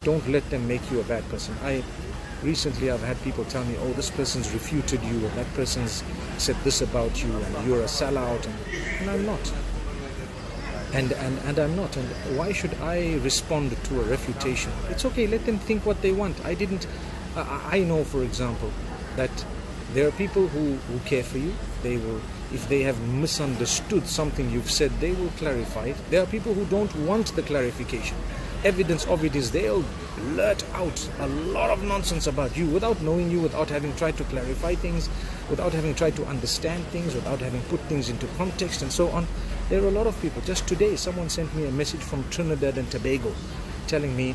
Don't let them make you a bad person. Recently I've had people tell me, oh, this person's refuted you, and that person's said this about you, and you're a sellout, and I'm not. And I'm not. And why should I respond to a refutation? It's okay, let them think what they want. I know, for example, that there are people who care for you. They will, if they have misunderstood something you've said, they will clarify it. There are people who don't want the clarification. Evidence of it is they'll blurt out a lot of nonsense about you without knowing you, without having tried to clarify things, without having tried to understand things, without having put things into context and so on. There are a lot of people. Just today someone sent me a message from Trinidad and Tobago telling me,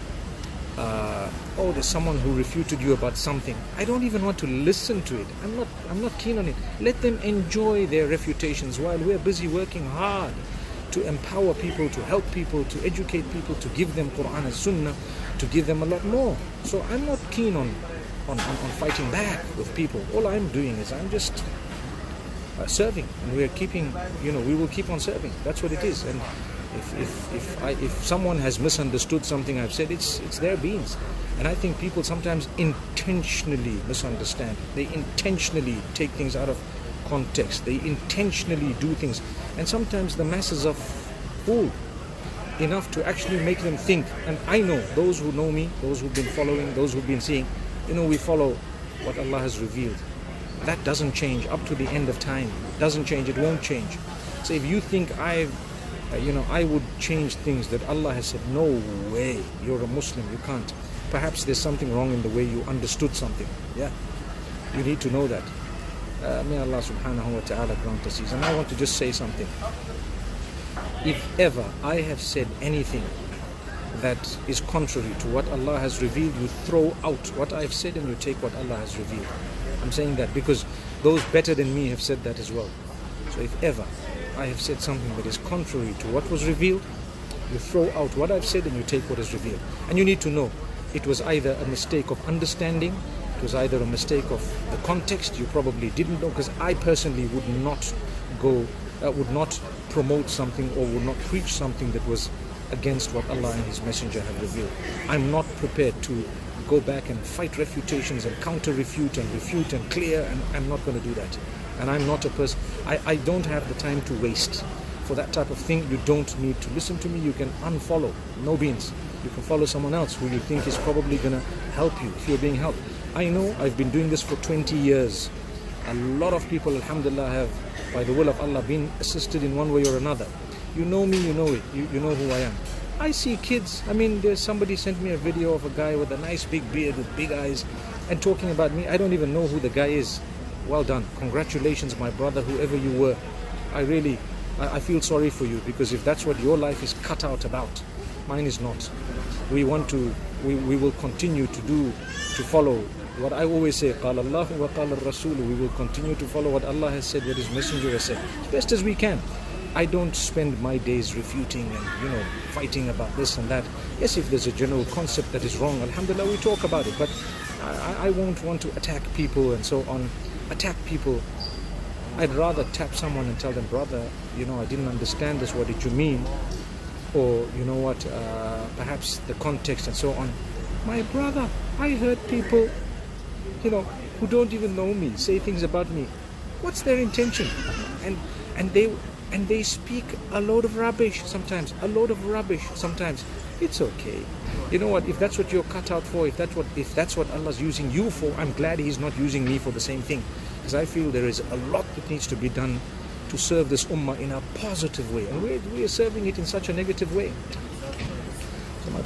oh, there's someone who refuted you about something. I don't even want to listen to it. I'm not keen on it. Let them enjoy their refutations while we're busy working hard to empower people, to help people, to educate people, to give them Quran and Sunnah, to give them a lot more. So I'm not keen on fighting back with people. All I'm doing is I'm just serving, and we're keeping, we will keep on serving. That's what it is. And if someone has misunderstood something I've said, it's their beans. And I think people sometimes intentionally misunderstand. They intentionally take things out of context. They intentionally do things. And sometimes the masses are fooled enough to actually make them think. And I know, those who know me, those who've been following, those who've been seeing, we follow what Allah has revealed. That doesn't change up to the end of time. It doesn't change, it won't change. So if you think I would change things that Allah has said, no way. You're a Muslim, you can't. Perhaps there's something wrong in the way you understood something. Yeah, you need to know that. May Allah subhanahu wa ta'ala grant us ease. And I want to just say something. If ever I have said anything that is contrary to what Allah has revealed, you throw out what I've said and you take what Allah has revealed. I'm saying that because those better than me have said that as well. So if ever I have said something that is contrary to what was revealed, you throw out what I've said and you take what is revealed. And you need to know, it was either a mistake of understanding, it was either a mistake of the context, you probably didn't know, because I personally would not promote something or would not preach something that was against what Allah and His Messenger have revealed. I'm not prepared to go back and fight refutations and counter-refute and refute and clear, and I'm not going to do that. And I'm not a person, I don't have the time to waste. For that type of thing, you don't need to listen to me. You can unfollow, no beans. You can follow someone else who you think is probably going to help you if you're being helped. I know I've been doing this for 20 years. A lot of people, alhamdulillah, have, by the will of Allah, been assisted in one way or another. You know me, you know it, you know who I am. I see kids, there's somebody sent me a video of a guy with a nice big beard with big eyes and talking about me. I don't even know who the guy is. Well done. Congratulations, my brother, whoever you were. I feel sorry for you, because if that's what your life is cut out about, mine is not. We will continue to follow what I always say, قال الله وقال الرسول. We will continue to follow what Allah has said, what His Messenger has said, as best as we can. I don't spend my days refuting and fighting about this and that. Yes, if there's a general concept that is wrong, alhamdulillah, we talk about it. But I won't want to attack people and so on. Attack people. I'd rather tap someone and tell them, brother, I didn't understand this, what did you mean? Or perhaps the context and so on. My brother, I heard people who don't even know me say things about me. What's their intention? And they speak a load of rubbish sometimes. It's okay. You know what? If that's what you're cut out for, if that's what Allah's using you for, I'm glad He's not using me for the same thing. Because I feel there is a lot that needs to be done to serve this ummah in a positive way, and we are serving it in such a negative way.